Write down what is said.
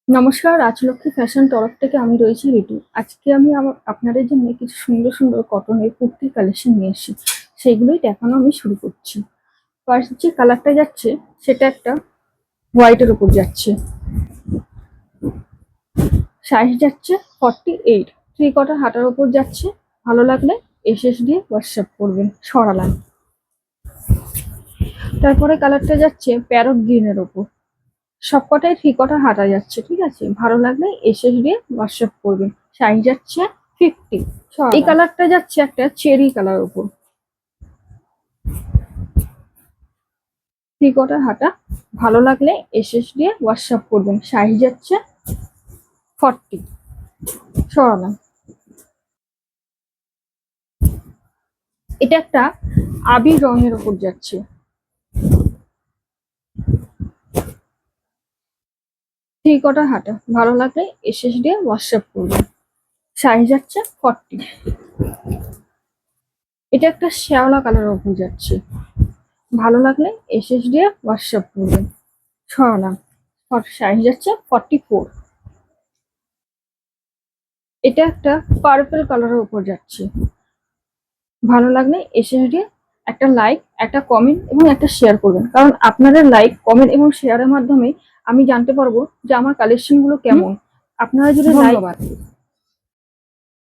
নমস্কার, রাজলক্ষ্মী ফ্যাশন তরফ থেকে আমি রয়েছি ঋতু। আজকে আমি আপনাদের জন্য কিছু সুন্দর সুন্দর কটনের কুর্তির কালেকশন নিয়ে এসেছি। সেইগুলোই দেখানো আমি শুরু করছি। ফার্স্ট যে কালারটা যাচ্ছে সেটা একটা হোয়াইটের উপর যাচ্ছে। সাইজ যাচ্ছে 48, থ্রি কোয়ার্টার হাতার উপর যাচ্ছে। ভালো লাগলে এসএস দিয়ে হোয়াটসঅ্যাপ করবেন, সরালাম। তারপরে কালারটা যাচ্ছে প্যারট গ্রিনের ওপর, সবকটাই থ্রি কোয়ার্টার হাতা যাচ্ছে। ঠিক আছে, ভালো লাগলে এসএস দিয়ে হোয়াটসঅ্যাপ করবেন। সাইজ যাচ্ছে 50। এই কালারটা যাচ্ছে একটা চেরি কালার উপর, থ্রি কোয়ার্টার হাতা। ভালো লাগলে এসএস দিয়ে হোয়াটসঅ্যাপ করবেন। সাইজ যাচ্ছে 40, সরালাম। এটা একটা আবির রঙের উপর যাচ্ছে, থ্রি কোয়ার্টার হাতা। ভালো লাগলে এসএস দিয়ে হোয়াটসঅ্যাপ করবেন। সাইজ যাচ্ছে 40। এটা একটা শ্যাওলা কালারের উপর যাচ্ছে, ভালো লাগলে এসএস দিয়ে হোয়াটসঅ্যাপ করবেন, সরালাম। সাইজ যাচ্ছে 44। এটা একটা পার্পল কালারের উপর যাচ্ছে, ভালো লাগলে এসএস দিয়ে একটা লাইক, একটা কমেন্ট এবং একটা শেয়ার করবেন, কারণ আপনাদের লাইক, কমেন্ট এবং শেয়ারের মাধ্যমে আমি জানতে পারবো যে আমার কালেকশন গুলো কেমন। আপনারা যদি লাইক